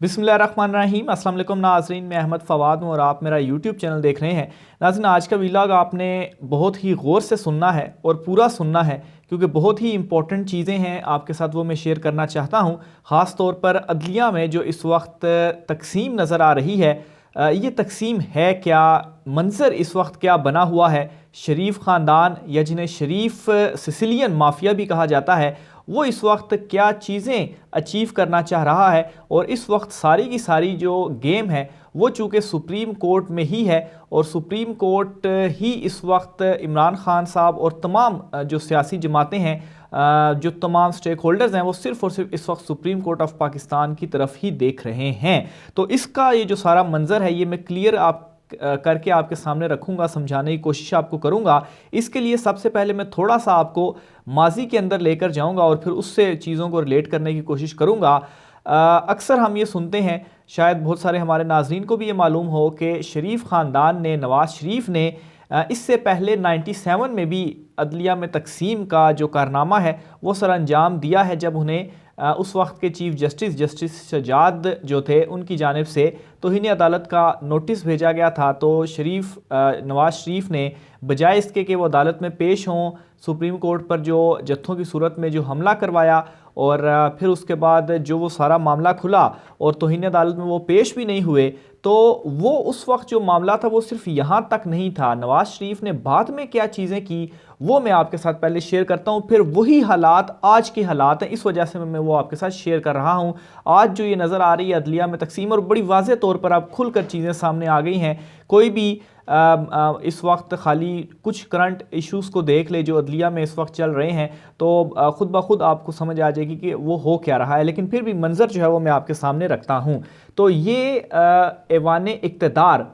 बिस्मिल्लाहिर्रहमानिर्रहीम। अस्सलाम वालेकुम नाज़रीन, मैं अहमद फ़वाद हूँ और आप मेरा यूट्यूब चैनल देख रहे हैं। नाज़रीन, आज का व्लॉग आपने बहुत ही गौर से सुनना है और पूरा सुनना है क्योंकि बहुत ही इंपॉर्टेंट चीज़ें हैं आपके साथ, वो मैं शेयर करना चाहता हूँ। ख़ास तौर पर अदलिया में जो इस वक्त तकसीम नज़र आ रही है, ये तकसीम है क्या, मंज़र इस वक्त क्या बना हुआ है। शरीफ ख़ानदान या जिन्हें शरीफ सिसिलियन माफिया भी कहा जाता है, वो इस वक्त क्या चीज़ें अचीव करना चाह रहा है। और इस वक्त सारी की सारी जो गेम है वो चूँकि सुप्रीम कोर्ट में ही है और सुप्रीम कोर्ट ही इस वक्त इमरान खान साहब और तमाम जो सियासी जमातें हैं, जो तमाम स्टेक होल्डर्स हैं, वो सिर्फ़ और सिर्फ इस वक्त सुप्रीम कोर्ट ऑफ पाकिस्तान की तरफ ही देख रहे हैं। तो इसका ये जो सारा मंज़र है ये मैं क्लियर आप करके आपके सामने रखूंगा, समझाने की कोशिश आपको करूंगा। इसके लिए सबसे पहले मैं थोड़ा सा आपको माजी के अंदर लेकर जाऊंगा और फिर उससे चीज़ों को रिलेट करने की कोशिश करूंगा। अक्सर हम ये सुनते हैं, शायद बहुत सारे हमारे नाजरीन को भी ये मालूम हो कि शरीफ ख़ानदान ने, नवाज़ शरीफ ने इससे पहले 97 में भी अदलिया में तकसीम का जो कारनामा है वो सर अंजाम दिया है, जब उन्हें उस वक्त के चीफ जस्टिस सजाद जो थे उनकी जानिब से तौहीन अदालत का नोटिस भेजा गया था। तो नवाज़ शरीफ ने बजाय इसके कि वो अदालत में पेश हों, सुप्रीम कोर्ट पर जो जत्थों की सूरत में जो हमला करवाया और फिर उसके बाद जो वो सारा मामला खुला और तौहीन अदालत में वो पेश भी नहीं हुए। तो वो उस वक्त जो मामला था वो सिर्फ यहाँ तक नहीं था। नवाज़ शरीफ ने बाद में क्या चीज़ें की वो मैं आपके साथ पहले शेयर करता हूँ, फिर वही हालात आज के हालात हैं, इस वजह से मैं वो आपके साथ शेयर कर रहा हूँ। आज जो ये नज़र आ रही है अदलिया में तकसीम, और बड़ी वाज़ेह तौर पर अब खुलकर चीज़ें सामने आ गई हैं। कोई भी इस वक्त खाली कुछ करंट इश्यूज़ को देख ले जो अदलिया में इस वक्त चल रहे हैं, तो ख़ुद ब खुद आपको समझ आ जाएगी कि वो हो क्या रहा है। लेकिन फिर भी मंज़र जो है वो मैं आपके सामने रखता हूँ। तो ये ऐवान इक़्तिदार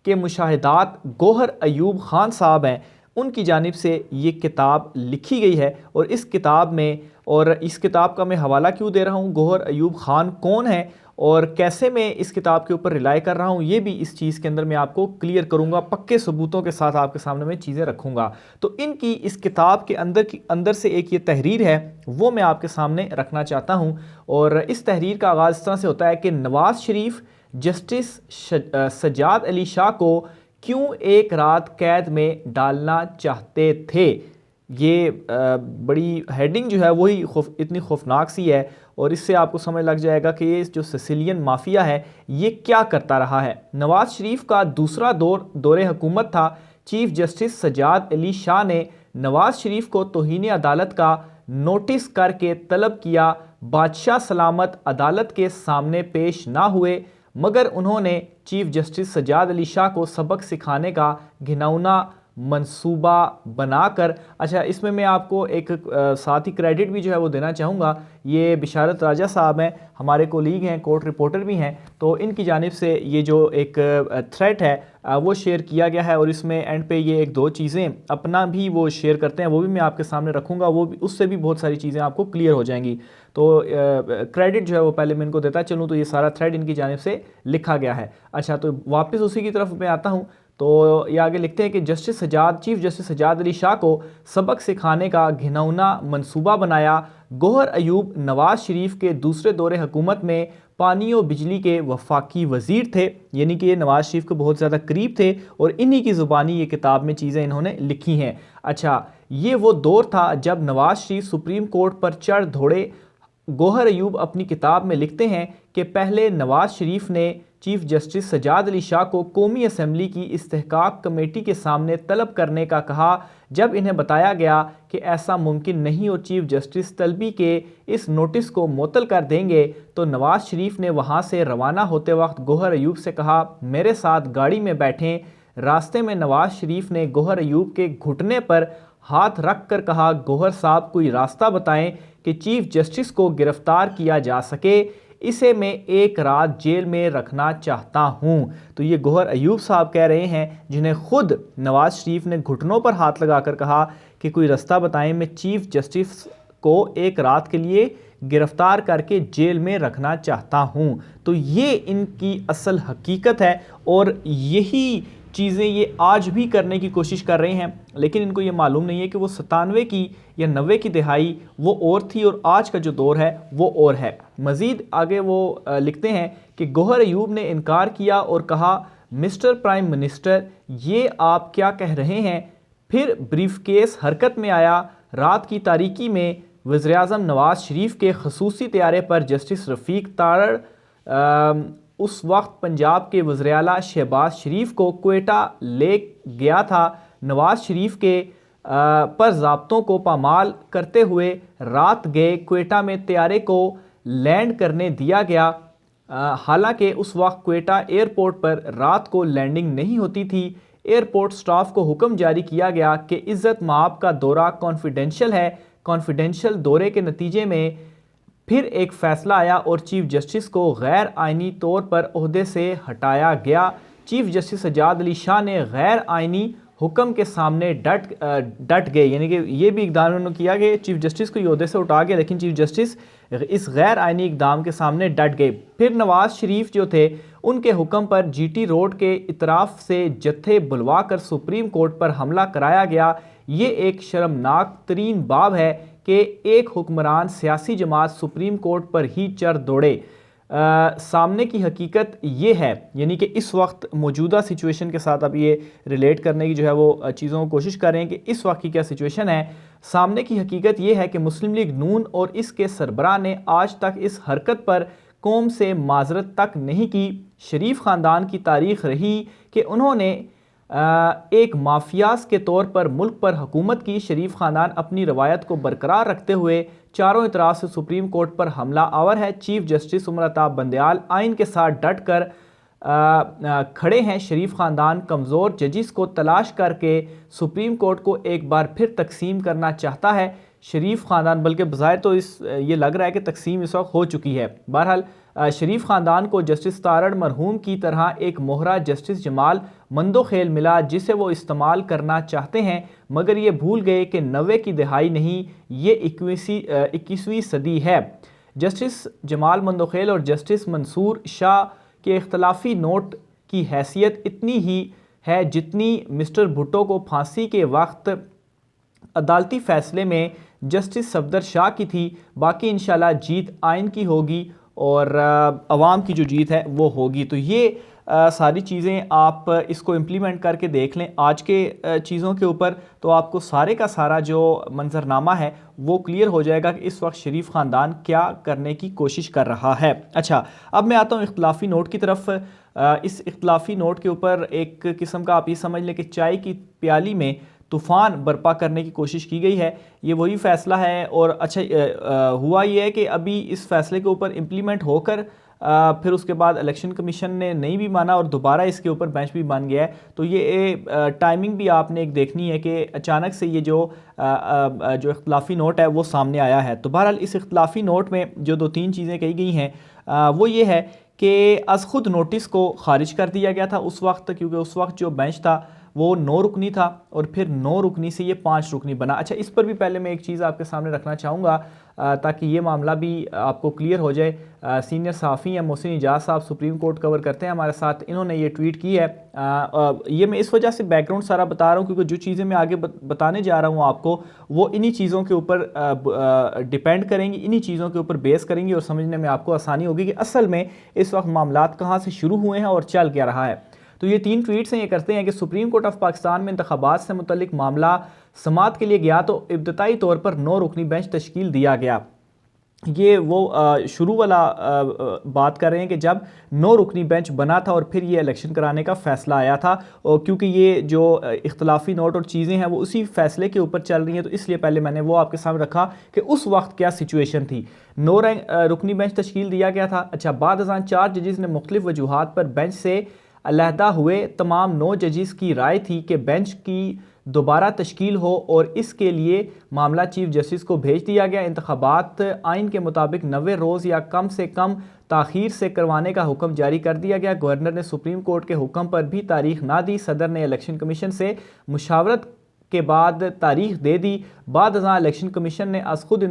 के मुशाहिदात गौहर अयूब ख़ान साहब हैं, उनकी जानिब से ये किताब लिखी गई है। और इस किताब में, और इस किताब का मैं हवाला क्यों दे रहा हूँ, गौहर अयूब ख़ान कौन है और कैसे मैं इस किताब के ऊपर रिलाई कर रहा हूँ, ये भी इस चीज़ के अंदर मैं आपको क्लियर करूँगा, पक्के सबूतों के साथ आपके सामने मैं चीज़ें रखूँगा। तो इनकी इस किताब के अंदर से एक ये तहरीर है वो मैं आपके सामने रखना चाहता हूँ। और इस तहरीर का आगाज़ इस तरह से होता है कि नवाज़ शरीफ जस्टिस सजाद अली शाह को क्यों एक रात कैद में डालना चाहते थे। ये बड़ी हेडिंग जो है वही इतनी खौफनाक सी है और इससे आपको समझ लग जाएगा कि ये जो सिसिलियन माफिया है ये क्या करता रहा है। नवाज़ शरीफ का दूसरा दौरे हुकूमत था। चीफ जस्टिस सजाद अली शाह ने नवाज़ शरीफ को तौहीन अदालत का नोटिस करके तलब किया। बादशाह सलामत अदालत के सामने पेश ना हुए, मगर उन्होंने चीफ जस्टिस सजाद अली शाह को सबक सिखाने का घिनौना मंसूबा बनाकर, अच्छा इसमें मैं आपको एक साथ ही क्रेडिट भी जो है वो देना चाहूँगा। ये बिशारत राजा साहब हैं, हमारे कोलीग हैं, कोर्ट रिपोर्टर भी हैं, तो इनकी जानिब से ये जो एक थ्रेट है वो शेयर किया गया है। और इसमें एंड पे ये एक दो चीज़ें अपना भी वो शेयर करते हैं, वो भी मैं आपके सामने रखूँगा, वो भी उससे भी बहुत सारी चीज़ें आपको क्लियर हो जाएंगी। तो क्रेडिट जो है वो पहले मैं इनको देता चलूँ, तो ये सारा थ्रेड इनकी जानिब से लिखा गया है। अच्छा, तो वापस उसी की तरफ मैं आता हूँ। तो ये आगे लिखते हैं कि चीफ जस्टिस सजाद अली शाह को सबक सिखाने का घिनौना मंसूबा बनाया। गौहर अयूब नवाज़ शरीफ के दूसरे दौरे हुकूमत में पानी और बिजली के वफाकी वज़ीर थे, यानी कि ये नवाज़ शरीफ के बहुत ज़्यादा करीब थे और इन्हीं की ज़ुबानी ये किताब में चीज़ें इन्होंने लिखी हैं। अच्छा, ये वो दौर था जब नवाज़ शरीफ सुप्रीम कोर्ट पर चढ़ दौड़े। गौहर अयूब अपनी किताब में लिखते हैं कि पहले नवाज़ शरीफ ने चीफ जस्टिस सजाद अली शाह को कौमी असम्बली की इस्तेहकाक कमेटी के सामने तलब करने का कहा। जब इन्हें बताया गया कि ऐसा मुमकिन नहीं और चीफ जस्टिस तलबी के इस नोटिस को मुअत्तल कर देंगे, तो नवाज़ शरीफ ने वहाँ से रवाना होते वक्त गौहर अयूब से कहा मेरे साथ गाड़ी में बैठें। रास्ते में नवाज़ शरीफ ने गौहर अयूब के घुटने पर हाथ रख कर कहा, गौहर साहब कोई रास्ता बताएं कि चीफ जस्टिस को गिरफ्तार किया जा सके, इसे मैं एक रात जेल में रखना चाहता हूं। तो ये गौहर अयूब साहब कह रहे हैं, जिन्हें खुद नवाज़ शरीफ ने घुटनों पर हाथ लगाकर कहा कि कोई रास्ता बताएं, मैं चीफ जस्टिस को एक रात के लिए गिरफ्तार करके जेल में रखना चाहता हूं। तो ये इनकी असल हकीकत है और यही चीज़ें ये आज भी करने की कोशिश कर रहे हैं, लेकिन इनको ये मालूम नहीं है कि वो 97 की या 90 की दिहाई वो और थी और आज का जो दौर है वो और है। मज़ीद आगे वो लिखते हैं कि गौहर अयूब ने इनकार किया और कहा, मिस्टर प्राइम मिनिस्टर, ये आप क्या कह रहे हैं? फिर ब्रीफकेस हरकत में आया। रात की तारीकी में वज़ीर-ए-आज़म नवाज शरीफ के खसूसी तैयारे पर जस्टिस रफ़ीक तारड़ उस वक्त पंजाब के वज़ीर आला शहबाज शरीफ को क्वेटा ले गया था। नवाज शरीफ के पर ज़ाब्तों को पामाल करते हुए रात गए क्वेटा में तैयारे को लैंड करने दिया गया। हालांकि उस वक्त क्वेटा एयरपोर्ट पर रात को लैंडिंग नहीं होती थी। एयरपोर्ट स्टाफ को हुक्म जारी किया गया कि इज़्ज़त माब का दौरा कॉन्फिडेंशियल है। कॉन्फिडेंशियल दौरे के नतीजे में फिर एक फ़ैसला आया और चीफ जस्टिस को गैर आइनी तौर पर ओहदे से हटाया गया। चीफ जस्टिस सज्जाद अली शाह ने गैर आइनी हुक्म के सामने डट गए, यानी कि ये भी इकदाम उन्होंने किया कि चीफ जस्टिस को ओहदे से उठा गया, लेकिन चीफ जस्टिस इस गैर आइनी इकदाम के सामने डट गए। फिर नवाज शरीफ जो थे उनके हुक्म पर जीटी रोड के इतराफ से जत्थे बुलवा कर सुप्रीम कोर्ट पर हमला कराया गया। ये एक शर्मनाक तरीन बाब है कि एक हुक्मरान सियासी जमात सुप्रीम कोर्ट पर ही चढ़ दौड़े। सामने की हकीकत ये है, यानी कि इस वक्त मौजूदा सिचुएशन के साथ अब ये रिलेट करने की जो है वो चीज़ों को कोशिश कर रहे हैं कि इस वक्त की क्या सिचुएशन है। सामने की हकीकत ये है कि मुस्लिम लीग नून और इसके सरबराह ने आज तक इस हरकत पर कौम से माजरत तक नहीं की। शरीफ ख़ानदान की तारीख रही कि उन्होंने एक माफियाज के तौर पर मुल्क पर हुकूमत की। शरीफ ख़ानदान अपनी रवायत को बरकरार रखते हुए चारों इतराज़ से सुप्रीम कोर्ट पर हमला आवर है। चीफ जस्टिस उमर अताब बंदयाल आइन के साथ डट कर खड़े हैं। शरीफ ख़ानदान कमज़ोर जजिस को तलाश करके सुप्रीम कोर्ट को एक बार फिर तकसीम करना चाहता है। शरीफ ख़ानदान, बल्कि बज़ाहिर तो ये लग रहा है कि तकसीम इस वक्त हो चुकी है। बहरहाल शरीफ ख़ानदान को जस्टिस तारड़ मरहूम की तरह एक मोहरा जस्टिस जमाल मंदोखेल मिला जिसे वो इस्तेमाल करना चाहते हैं, मगर ये भूल गए कि 90 की दिहाई नहीं, ये 21वीं सदी है। जस्टिस जमाल मंदोखेल और जस्टिस मंसूर शाह के इख्तलाफी नोट की हैसियत इतनी ही है जितनी मिस्टर भुट्टो को फांसी के वक्त अदालती फ़ैसले में जस्टिस सफदर शाह की थी। बाकी इंशाल्लाह जीत आइन की होगी और अवाम की जो जीत है वो होगी। तो ये सारी चीज़ें आप इसको इम्प्लीमेंट करके देख लें आज के चीज़ों के ऊपर, तो आपको सारे का सारा जो मंजरनामा है वो क्लियर हो जाएगा कि इस वक्त शरीफ ख़ानदान क्या करने की कोशिश कर रहा है। अच्छा, अब मैं आता हूँ इख्तलाफी नोट की तरफ। इस इख्तलाफी नोट के ऊपर एक किस्म का आप ये समझ लें कि चाय की प्याली में तूफ़ान बर्पा करने की कोशिश की गई है। ये वही फ़ैसला है और अच्छा हुआ ये है कि अभी इस फ़ैसले के ऊपर इम्प्लीमेंट होकर फिर उसके बाद इलेक्शन कमीशन ने नहीं भी माना और दोबारा इसके ऊपर बेंच भी बन गया है। तो ये टाइमिंग भी आपने एक देखनी है कि अचानक से ये जो इख्तलाफी नोट है वो सामने आया है। तो बहरहाल इस इख्तलाफी नोट में जो 2-3 चीज़ें कही गई हैं वो ये है कि अज़ खुद नोटिस को ख़ारिज कर दिया गया था उस वक्त, क्योंकि उस वक्त जो बेंच था वो 9 रुकनी था और फिर 9 रुकनी से ये 5 रुकनी बना। अच्छा, इस पर भी पहले मैं एक चीज़ आपके सामने रखना चाहूँगा ताकि ये मामला भी आपको क्लियर हो जाए। सीनियर सहाफ़ी हैं मोहसिन इजाज़ साहब, सुप्रीम कोर्ट कवर करते हैं हमारे साथ, इन्होंने ये ट्वीट की है। ये मैं इस वजह से बैकग्राउंड सारा बता रहा हूँ क्योंकि जो चीज़ें मैं आगे बताने जा रहा हूँ आपको वो इन्हीं चीज़ों के ऊपर डिपेंड करेंगी, इन्हीं चीज़ों के ऊपर बेस करेंगी और समझने में आपको आसानी होगी कि असल में इस वक्त मामलात कहाँ से शुरू हुए हैं और चल क्या रहा है। तो ये 3 ट्वीट्स हैं, ये करते हैं कि सुप्रीम कोर्ट ऑफ पाकिस्तान में इंतखाबात से मुतल्लिक मामला समाअत के लिए गया तो इब्तदाई तौर पर 9 रुकनी बेंच तश्कील दिया गया। ये वो शुरू वाला बात कर रहे हैं कि जब 9 रुकनी बेंच बना था और फिर ये इलेक्शन कराने का फ़ैसला आया था, और क्योंकि ये जो इख्तलाफी नोट और चीज़ें हैं वो उसी फैसले के ऊपर चल रही हैं, तो इसलिए पहले मैंने वो आपके सामने रखा कि उस वक्त क्या सिचुएशन थी। 9 रुकनी बेंच तश्कील दिया गया था। अच्छा, बाद अज़ान 4 जजिस ने मुख्तलिफ वजूहात पर बेंच से अलहदा हुए। तमाम 9 जजिस की राय थी कि बेंच की दोबारा तश्कील हो और इसके लिए मामला चीफ जस्टिस को भेज दिया गया। इंतखाबात आइन के मुताबिक 90 रोज़ या कम से कम ताख़ीर से करवाने का हुक्म जारी कर दिया गया। गवर्नर ने सुप्रीम कोर्ट के हुक्म पर भी तारीख ना दी। सदर ने इलेक्शन कमीशन से मुशावरत के बाद तारीख दे दी। बाद अज़ां इलेक्शन कमीशन ने अज़ खुद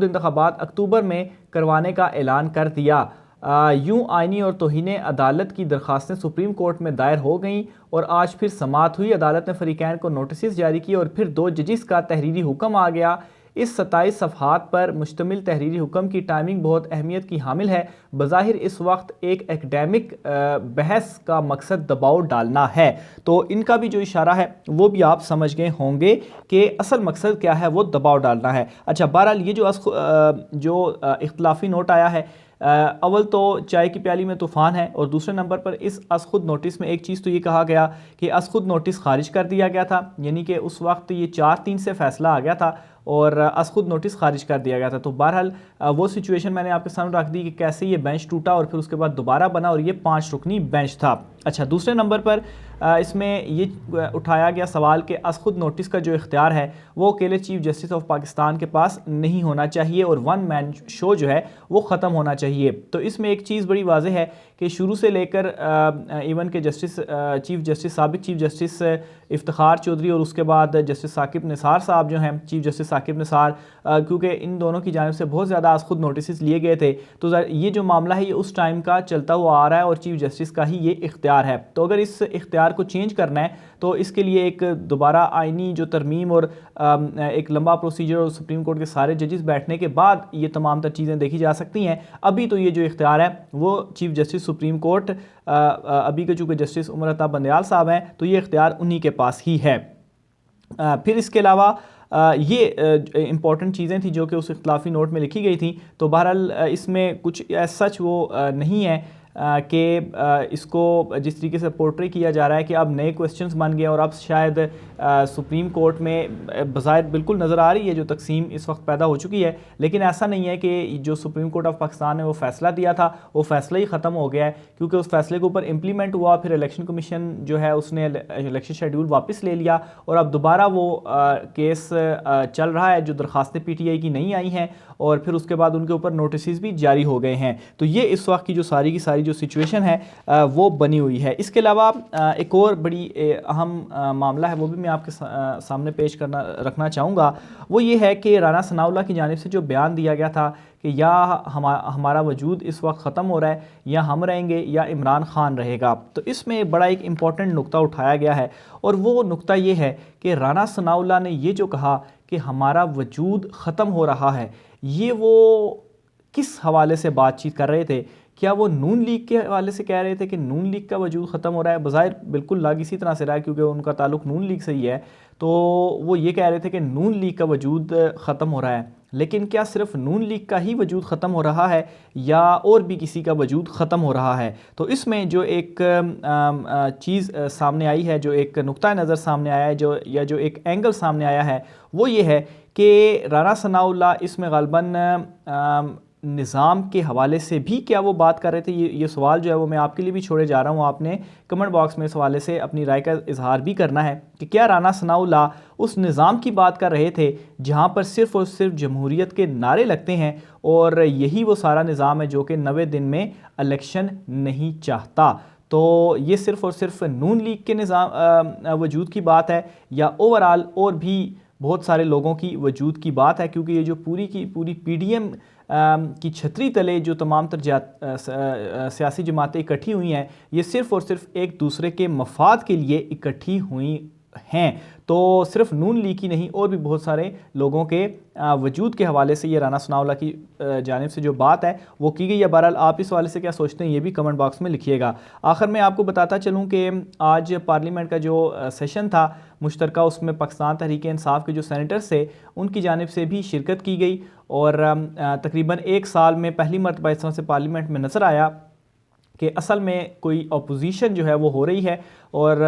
इंतखाबात अक्टूबर में करवाने का ऐलान कर दिया। यूं आईनी और तौहीन अदालत की दरखास्तें सुप्रीम कोर्ट में दायर हो गईं और आज फिर समाअत हुई। अदालत ने फरीकैन को नोटिस जारी किए और फिर 2 जजिस का तहरीरी हुक्म आ गया। इस 27 सफ़हात पर मुश्तमिल तहरीरी हुक्म की टाइमिंग बहुत अहमियत की हामिल है। बज़ाहिर इस वक्त एक एकेडमिक बहस का मकसद दबाव डालना है। तो इनका भी जो इशारा है वो भी आप समझ गए होंगे कि असल मकसद क्या है, वो दबाव डालना है। अच्छा, बहरहाल ये जो इख्तलाफी नोट आया है, अव्वल तो चाय की प्याली में तूफ़ान है और दूसरे नंबर पर इस अज़खुद नोटिस में एक चीज़ तो ये कहा गया कि अज़खुद नोटिस खारिज कर दिया गया था, यानी कि उस वक्त ये 4-3 से फ़ैसला आ गया था और अज़खुद नोटिस खारिज कर दिया गया था। तो बहरहाल वो सिचुएशन मैंने आपके सामने रख दी कि कैसे ये बेंच टूटा और फिर उसके बाद दोबारा बना और ये 5 रुकनी बेंच था। अच्छा, दूसरे नंबर पर इसमें ये उठाया गया सवाल कि अज़खुद नोटिस का जो इख्तियार है वो अकेले चीफ जस्टिस ऑफ पाकिस्तान के पास नहीं होना चाहिए और वन मैन शो जो है वो ख़त्म होना चाहिए। तो इसमें एक चीज़ बड़ी वाज़ेह है कि शुरू से लेकर इवन के साबिक़ चीफ जस्टिस इफ्तिखार चौधरी और उसके बाद जस्टिस साकिब निसार साहब जो हैं, चीफ जस्टिस साकिब निसार, क्योंकि इन दोनों की जानिब से बहुत ज़्यादा अज़खुद नोटिस लिए गए थे, तो ये जो मामला है ये उस टाइम का चलता हुआ आ रहा है और चीफ जस्टिस का ही ये इख्तियार है। तो अगर इस इख्तियार को चेंज करना है तो इसके लिए एक दोबारा आइनी जो तरमीम और एक लंबा प्रोसीजर और सुप्रीम कोर्ट के सारे जजेस बैठने के बाद ये तमाम तर चीज़ें देखी जा सकती हैं। अभी तो ये जो इख्तियार है वो चीफ जस्टिस सुप्रीम कोर्ट अभी के चूँकि जस्टिस उमर अता बंदयाल साहब हैं तो ये इख्तियार उन्हीं के पास ही है। फिर इसके अलावा ये इम्पॉर्टेंट चीज़ें थी जो कि उस इख्तिलाफी नोट में लिखी गई थी। तो बहरहाल इसमें कुछ सच वो नहीं है कि इसको जिस तरीके से पोर्ट्रे किया जा रहा है कि अब नए क्वेश्चंस बन गए और अब शायद सुप्रीम कोर्ट में बज़ाहिर बिल्कुल नज़र आ रही है जो तकसीम इस वक्त पैदा हो चुकी है, लेकिन ऐसा नहीं है कि जो सुप्रीम कोर्ट ऑफ पाकिस्तान ने वो फ़ैसला दिया था वो फ़ैसला ही ख़त्म हो गया है, क्योंकि उस फैसले के ऊपर इम्प्लीमेंट हुआ, फिर इलेक्शन कमीशन जो है उसने इलेक्शन शेड्यूल वापस ले लिया और अब दोबारा वो केस चल रहा है जो दरखास्तें PTI की नहीं आई हैं और फिर उसके बाद उनके ऊपर नोटिस भी जारी हो गए हैं। तो ये इस वक्त की जो सारी की सारी जो सिचुएशन है वो बनी हुई है। इसके अलावा एक और बड़ी अहम मामला है वो भी मैं आपके सामने पेश रखना चाहूँगा। वो ये है कि राना सनाउल्लाह की जानिब से जो बयान दिया गया था कि या हमारा वजूद इस वक्त ख़त्म हो रहा है या हम रहेंगे या इमरान खान रहेगा। तो इसमें बड़ा एक इम्पॉर्टेंट नुक्ता उठाया गया है और वो नुक्ता ये है कि राना सनाउल्लाह ने ये जो कहा कि हमारा वजूद ख़त्म हो रहा है, ये वो किस हवाले से बातचीत कर रहे थे? क्या वो नून लीग के हवाले से कह रहे थे कि नून लीग का वजूद ख़त्म हो रहा है? बज़ाहिर बिल्कुल लग इसी तरह से रहा है क्योंकि उनका ताल्लुक़ नून लीग से ही है। तो वो ये कह रहे थे कि नून लीग का वजूद ख़त्म हो रहा है, लेकिन क्या सिर्फ नून लीग का ही वजूद ख़त्म हो रहा है या और भी किसी का वजूद ख़त्म हो रहा है? तो इसमें जो एक चीज़ सामने आई है, जो एक नुक्ता नज़र सामने आया है, जो एक एंगल सामने आया है, वो ये है कि राना सनाउल्लाह इसमें ग़ालिबन निज़ाम के हवाले से भी क्या वो बात कर रहे थे? ये सवाल जो है वो मैं आपके लिए भी छोड़े जा रहा हूँ। आपने कमेंट बॉक्स में इस हवाले से अपनी राय का इजहार भी करना है कि क्या राना सनाउल्लाह उस निज़ाम की बात कर रहे थे जहाँ पर सिर्फ़ और सिर्फ जमहूरियत के नारे लगते हैं और यही वो सारा निज़ाम है जो कि 90 दिन में इलेक्शन नहीं चाहता? तो ये सिर्फ़ और सिर्फ नून लीग के निज़ाम वजूद की बात है या ओवरऑल और भी बहुत सारे लोगों की वजूद की बात है? क्योंकि ये जो पूरी की पूरी PDM की छतरी तले जो तमाम तर सियासी जमातें इकट्ठी हुई हैं, ये सिर्फ़ और सिर्फ एक दूसरे के मफाद के लिए इकट्ठी हुई हैं। तो सिर्फ नून लीग की नहीं और भी बहुत सारे लोगों के वजूद के हवाले से ये राना सनाउल्लाह की जानिब से जो बात है वो की गई है। बहरहाल आप इस हवाले से क्या सोचते हैं ये भी कमेंट बॉक्स में लिखिएगा। आखिर में आपको बताता चलूँ कि आज पार्लियामेंट का जो सेशन था मुश्तरका, उसमें पाकिस्तान तहरीक इंसाफ के जो सेनेटर्स थे उनकी जानिब से भी शिरकत की गई और तकरीबन 1 साल में पहली मरतबा इस तरह से पार्लियामेंट में नज़र आया कि असल में कोई अपोजिशन जो है वो हो रही है और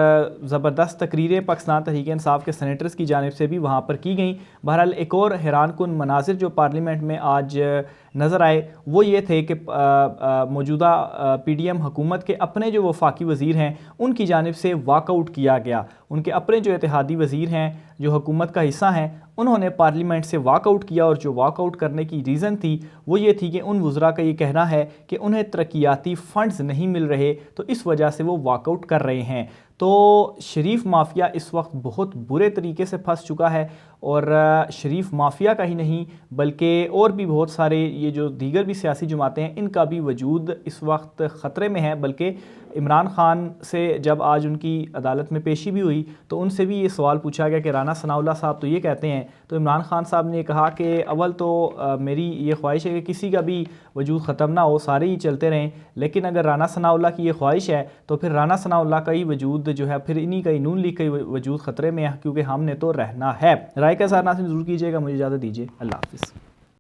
ज़बरदस्त तकरीरें पाकिस्तान तहरीक इंसाफ के सेनेटर्स की जानिब से भी वहाँ पर की गई। बहरहाल एक और हैरानकुन मनाजिर जो पार्लियामेंट में आज नज़र आए वो ये थे कि मौजूदा PDM हुकूमत के अपने जो वफाकी वज़ीर हैं उनकी जानिब से वाकआउट किया गया। उनके अपने जो इत्तेहादी वज़ीर हैं जो हुकूमत का हिस्सा हैं उन्होंने पार्लियामेंट से वाकआउट किया और जो वाकआउट करने की रीज़न थी वो ये थी कि उन वज़रा का ये कहना है कि उन्हें तरक्याती फ़ंड्स नहीं मिल रहे तो इस वजह से वो वाकआउट कर रहे हैं। तो शरीफ माफिया इस वक्त बहुत बुरे तरीके से फंस चुका है और शरीफ माफिया का ही नहीं बल्कि और भी बहुत सारे ये जो दीगर भी सियासी जमातें हैं इनका भी वजूद इस वक्त ख़तरे में है। बल्कि इमरान ख़ान से जब आज उनकी अदालत में पेशी भी हुई तो उनसे भी ये सवाल पूछा गया कि राना सनाउल्लाह साहब तो ये कहते हैं, तो इमरान ख़ान साहब ने कहा कि अव्वल तो मेरी ये ख्वाहिश है कि किसी का भी वजूद ख़त्म ना हो, सारे ही चलते रहें, लेकिन अगर राना सनाउल्लाह की ये ख्वाहिश है तो फिर राना सनाउल्लाह का ही वजूद जो है फिर इन्हीं का ही नून लीग का ही वजूद ख़तरे में है, क्योंकि हमने तो रहना है। राय का इज़हार नाज़रीन ज़रूर कीजिएगा। मुझे इजाज़त दीजिए। अल्लाह हाफ़िज़।